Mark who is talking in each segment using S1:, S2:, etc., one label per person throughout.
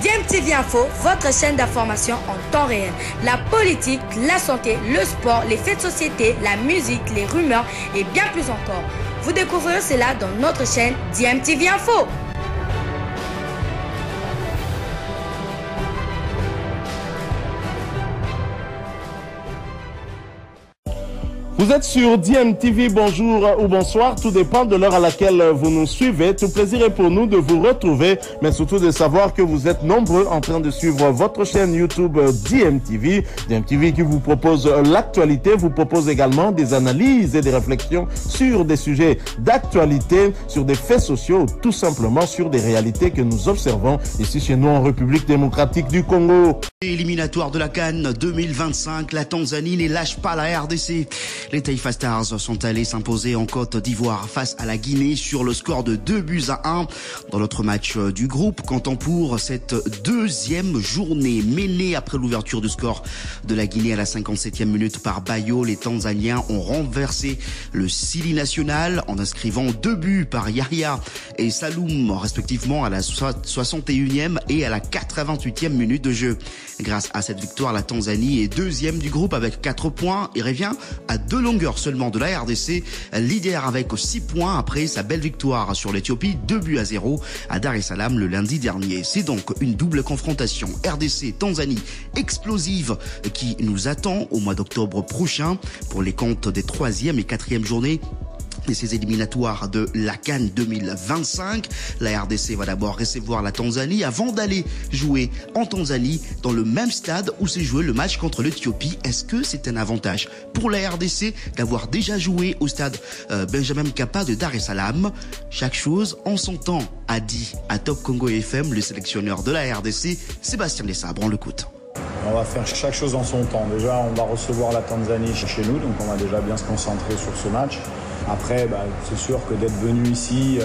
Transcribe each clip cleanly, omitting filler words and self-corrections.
S1: DMTV Info, votre chaîne d'information en temps réel. La politique, la santé, le sport, les faits de société, la musique, les rumeurs et bien plus encore. Vous découvrirez cela dans notre chaîne DMTV Info.
S2: Vous êtes sur DMTV, bonjour ou bonsoir, tout dépend de l'heure à laquelle vous nous suivez. Tout plaisir est pour nous de vous retrouver, mais surtout de savoir que vous êtes nombreux en train de suivre votre chaîne YouTube DMTV. DMTV qui vous propose l'actualité, vous propose également des analyses et des réflexions sur des sujets d'actualité, sur des faits sociaux, tout simplement sur des réalités que nous observons ici chez nous en République démocratique du Congo.
S3: Éliminatoire de la CAN 2025, la Tanzanie ne lâche pas la RDC. Les Taifa Stars sont allés s'imposer en Côte d'Ivoire face à la Guinée sur le score de 2-1. Dans l'autre match du groupe, comptant pour cette deuxième journée menée après l'ouverture du score de la Guinée à la 57e minute par Bayo, les Tanzaniens ont renversé le Sili national en inscrivant 2 buts par Yahya et Saloum respectivement à la 61e et à la 88e minute de jeu. Grâce à cette victoire, la Tanzanie est deuxième du groupe avec 4 points et revient à 2 longueurs seulement de la RDC, leader avec 6 points après sa belle victoire sur l'Éthiopie, 2-0 à Dar es Salaam le lundi dernier. C'est donc une double confrontation RDC-Tanzanie explosive qui nous attend au mois d'octobre prochain pour les comptes des 3e et 4e journées et ces éliminatoires de la CAN 2025. La RDC va d'abord recevoir la Tanzanie avant d'aller jouer en Tanzanie dans le même stade où s'est joué le match contre l'Éthiopie. Est-ce que c'est un avantage pour la RDC d'avoir déjà joué au stade Benjamin Mkapa de Dar es Salaam? Chaque chose en son temps, a dit à Top Congo FM le sélectionneur de la RDC, Sébastien Desabre. On l'écoute.
S4: On va faire chaque chose en son temps. Déjà, on va recevoir la Tanzanie chez nous, donc on va déjà bien se concentrer sur ce match. Après, c'est sûr que d'être venu ici,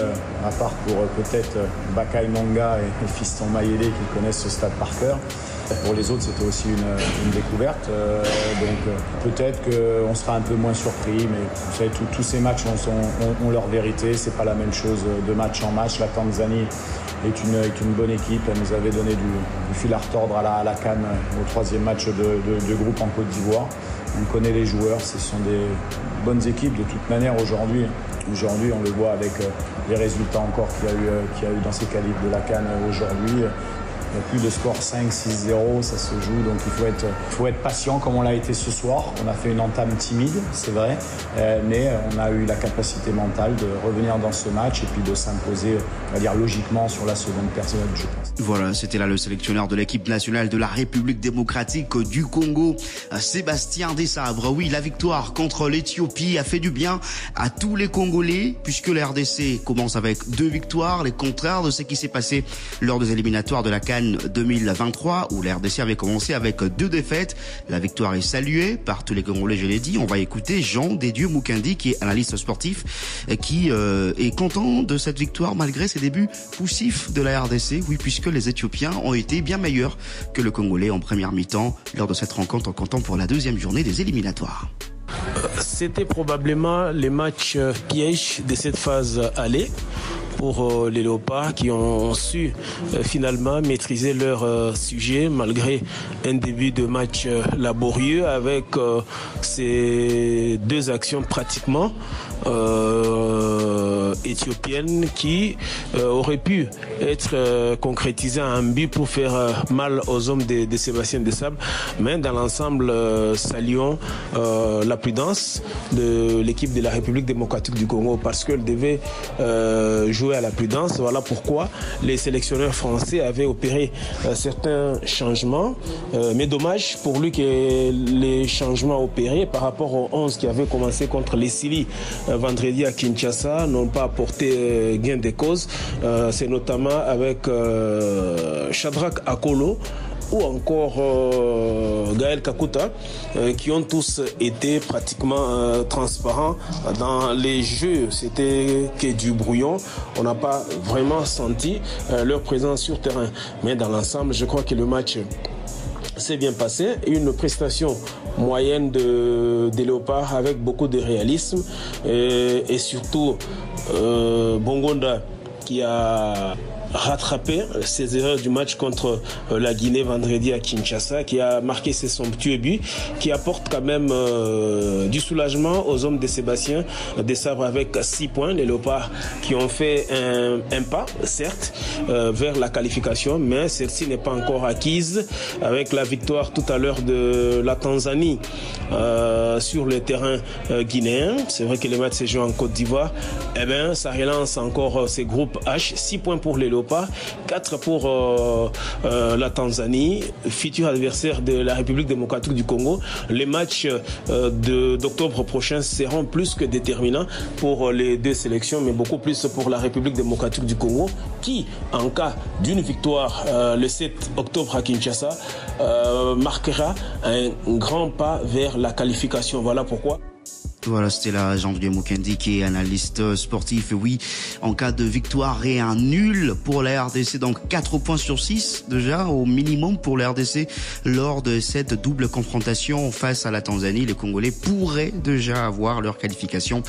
S4: à part pour peut-être Bakai Manga et Fiston Mayele qui connaissent ce stade par cœur, pour les autres c'était aussi une découverte. Donc peut-être qu'on sera un peu moins surpris, mais vous savez, tous ces matchs ont leur vérité. C'est pas la même chose de match en match. La Tanzanie est une bonne équipe. Elle nous avait donné du fil à retordre à la CAN au 3e match de groupe en Côte d'Ivoire. On connaît les joueurs, ce sont des bonnes équipes. De toute manière, aujourd'hui, on le voit avec les résultats encore qu'il y a eu dans ces qualifs de la CAN aujourd'hui. Il n'y a plus de score 5-6-0, ça se joue, donc il faut être patient comme on l'a été ce soir. On a fait une entame timide, c'est vrai, mais on a eu la capacité mentale de revenir dans ce match et puis de s'imposer, on va dire, logiquement sur la seconde période, je pense.
S3: Voilà, c'était là le sélectionneur de l'équipe nationale de la République démocratique du Congo, Sébastien Desabre. Oui, la victoire contre l'Éthiopie a fait du bien à tous les Congolais, puisque la RDC commence avec 2 victoires, les contraires de ce qui s'est passé lors des éliminatoires de la CAN 2023 où la RDC avait commencé avec 2 défaites. La victoire est saluée par tous les Congolais, je l'ai dit. On va écouter Jean Dédieu Mukendi qui est analyste sportif et qui est content de cette victoire malgré ses débuts poussifs de la RDC. Oui, puisque les Éthiopiens ont été bien meilleurs que le Congolais en première mi-temps lors de cette rencontre en comptant pour la 2e journée des éliminatoires.
S5: C'était probablement les matchs pièges de cette phase aller pour les Léopards qui ont su finalement maîtriser leur sujet malgré un début de match laborieux avec ces 2 actions pratiquement éthiopiennes qui auraient pu être concrétisées en un but pour faire mal aux hommes de Sébastien Desabre. Mais dans l'ensemble, saluons la prudence de l'équipe de la République démocratique du Congo parce qu'elle devait jouer à la prudence. Voilà pourquoi les sélectionneurs français avaient opéré certains changements. Mais dommage pour lui que les changements opérés par rapport aux 11 qui avaient commencé contre les Sili vendredi à Kinshasa n'ont pas apporté gain de cause. C'est notamment avec Shadrach Akolo ou encore Gaël Kakuta, qui ont tous été pratiquement transparents dans les jeux. C'était que du brouillon. On n'a pas vraiment senti leur présence sur terrain. Mais dans l'ensemble, je crois que le match s'est bien passé. Une prestation moyenne des Léopards avec beaucoup de réalisme et surtout Bongonda qui a rattraper ses erreurs du match contre la Guinée vendredi à Kinshasa, qui a marqué ses somptueux buts, qui apporte quand même du soulagement aux hommes de Sébastien Desabre avec 6 points. Les Léopards qui ont fait un pas, certes, vers la qualification, mais celle-ci n'est pas encore acquise. Avec la victoire tout à l'heure de la Tanzanie sur le terrain guinéen, c'est vrai que les matchs se jouent en Côte d'Ivoire, eh bien, ça relance encore ces groupes H. 6 points pour les Léopards, 4 pour la Tanzanie, futur adversaire de la République démocratique du Congo. Les matchs d'octobre prochain seront plus que déterminants pour les deux sélections, mais beaucoup plus pour la République démocratique du Congo, qui, en cas d'une victoire le 7 octobre à Kinshasa, marquera un grand pas vers la qualification. Voilà pourquoi.
S3: Voilà, c'était la Jean-Didier Mukendi qui est analyste sportif. Et oui, en cas de victoire et un nul pour la RDC, donc 4 points sur 6 déjà au minimum pour la RDC lors de cette double confrontation face à la Tanzanie. Les Congolais pourraient déjà avoir leur qualification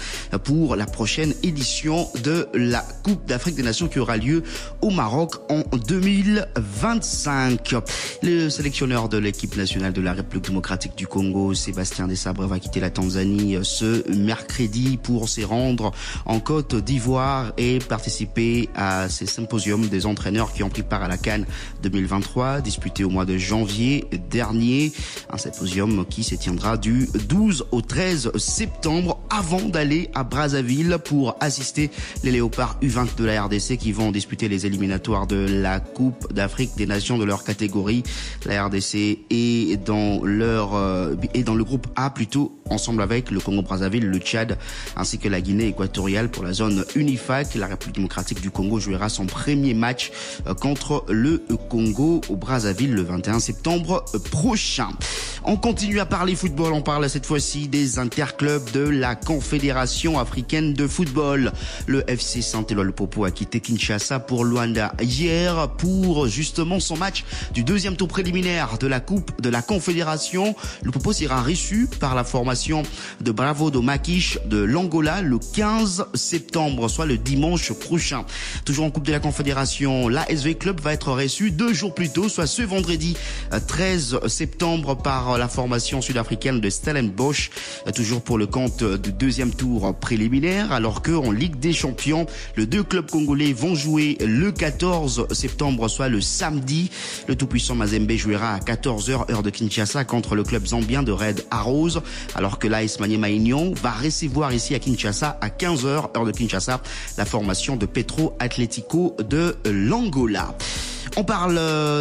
S3: pour la prochaine édition de la Coupe d'Afrique des Nations qui aura lieu au Maroc en 2025. Le sélectionneur de l'équipe nationale de la République démocratique du Congo, Sébastien Desabre, va quitter la Tanzanie ce mercredi pour s'y rendre en Côte d'Ivoire et participer à ces symposiums des entraîneurs qui ont pris part à la CAN 2023 disputé au mois de janvier dernier. Un symposium qui se tiendra du 12 au 13 septembre avant d'aller à Brazzaville pour assister les Léopards U20 de la RDC qui vont disputer les éliminatoires de la Coupe d'Afrique des Nations de leur catégorie. La RDC est dans le groupe A plutôt, ensemble avec le Congo-Brazzaville, le Tchad ainsi que la Guinée équatoriale. Pour la zone UNIFAC, la République démocratique du Congo jouera son premier match contre le Congo au Brazzaville le 21 septembre prochain. On continue à parler football, on parle cette fois-ci des interclubs de la Confédération africaine de football. Le FC Saint-Éloi-le-Popo a quitté Kinshasa pour Luanda hier pour justement son match du deuxième tour préliminaire de la Coupe de la Confédération. Le Popo sera reçu par la formation de Bravo do Maquiche de l'Angola le 15 septembre, soit le dimanche prochain. Toujours en Coupe de la Confédération, l'ASV Club va être reçu 2 jours plus tôt, soit ce vendredi 13 septembre par la formation sud-africaine de Stellenbosch, toujours pour le compte du deuxième tour préliminaire, alors que en Ligue des Champions, les 2 clubs congolais vont jouer le 14 septembre, soit le samedi. Le tout-puissant Mazembe jouera à 14h heure de Kinshasa contre le club zambien de Red Arrows, alors que l'AS Maniema Union va recevoir ici à Kinshasa à 15h heure de Kinshasa la formation de Petro Atlético de l'Angola. On parle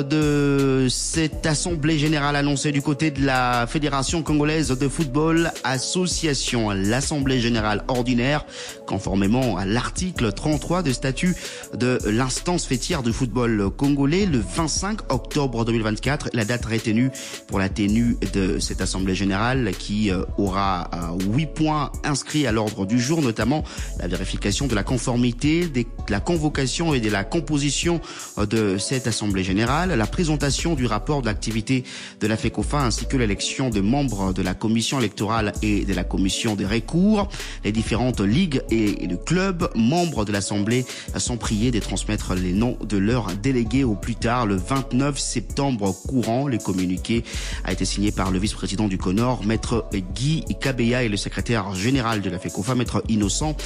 S3: de cette assemblée générale annoncée du côté de la Fédération congolaise de football association. L'assemblée générale ordinaire, conformément à l'article 33 de statut de l'instance fêtière du football congolais, le 25 octobre 2024. La date retenue pour la tenue de cette assemblée générale qui aura 8 points inscrits à l'ordre du jour, notamment la vérification de la conformité, de la convocation et de la composition de cette assemblée générale, la présentation du rapport d'activité de la FECOFA ainsi que l'élection de membres de la commission électorale et de la commission des recours. Les différentes ligues et le club membres de l'assemblée sont priés de transmettre les noms de leurs délégués au plus tard le 29 septembre courant. Le communiqué a été signé par le vice-président du CONOR, maître Guy Kabeya, et le secrétaire général de la FECOFA, maître Innocent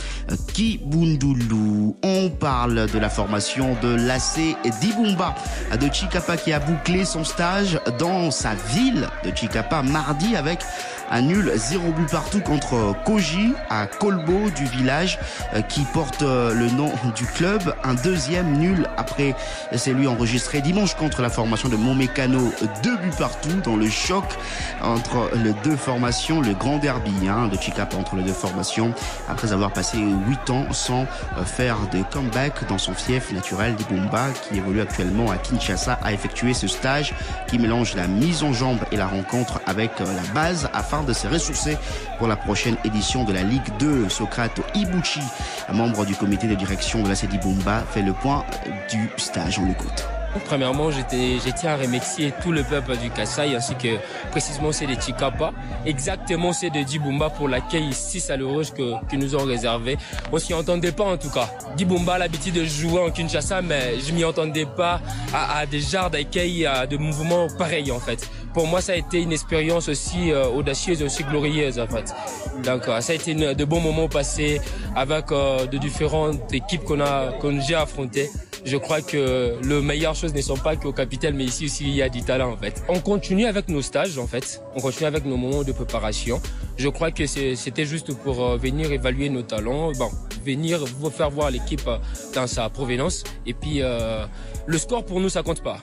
S3: Kibundulu. On parle de la formation de l'AC Dibumba de Chikapa qui a bouclé son stage dans sa ville de Chikapa mardi avec un nul 0 but partout contre Koji à Kolbo du village qui porte le nom du club. Un deuxième nul après celui enregistré dimanche contre la formation de Montmécano, 2 buts partout dans le choc entre les 2 formations, le grand derby de Chikapa entre les 2 formations, après avoir passé 8 ans sans faire de comeback dans son fief naturel. Dibumba, qui évolue actuellement à Kinshasa, a effectué ce stage qui mélange la mise en jambe et la rencontre avec la base afin de se ressourcer pour la prochaine édition de la Ligue 2. Socrate Ibuchi, membre du comité de direction de la Dibumba, fait le point du stage. On l'écoute.
S6: Premièrement, je tiens à remercier tout le peuple du Kasaï ainsi que précisément c'est de Chikapa, exactement c'est de Dibumba pour l'accueil si chaleureux qu'ils nous ont réservé. On s'y entendait pas en tout cas. Dibumba a l'habitude de jouer en Kinshasa, mais je m'y entendais pas à des genres d'accueil, à de mouvements pareils en fait. Pour moi, ça a été une expérience aussi audacieuse, aussi glorieuse en fait. Donc ça a été de bons moments passés avec de différentes équipes qu'on j'ai affrontées. Je crois que les meilleures choses ne sont pas qu'au capital, mais ici aussi il y a du talent en fait. On continue avec nos stages en fait, on continue avec nos moments de préparation. Je crois que c'était juste pour venir évaluer nos talents, venir vous faire voir l'équipe dans sa provenance. Et puis le score pour nous ça compte pas.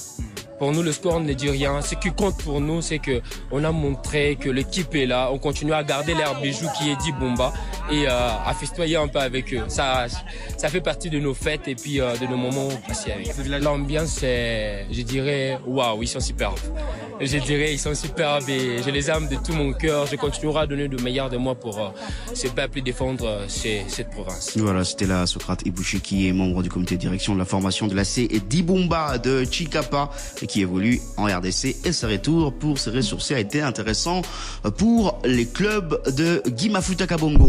S6: Pour nous, le score ne dit rien. Ce qui compte pour nous, c'est que on a montré que l'équipe est là. On continue à garder l'air bijou qui est Dibumba et à festoyer un peu avec eux. Ça fait partie de nos fêtes et puis de nos moments passés avec eux. L'ambiance, je dirais, waouh, ils sont superbes. Je dirais, ils sont superbes et je les aime de tout mon cœur. Je continuerai à donner le meilleur de moi pour ce peuple et défendre cette province.
S3: Voilà, c'était là Socrate Ibouchi qui est membre du comité de direction de la formation de l'AC et Dibumba de Chikapa et qui évolue en RDC et ce retour pour se ressourcer a été intéressant pour les clubs de Guimafuta Kabongo.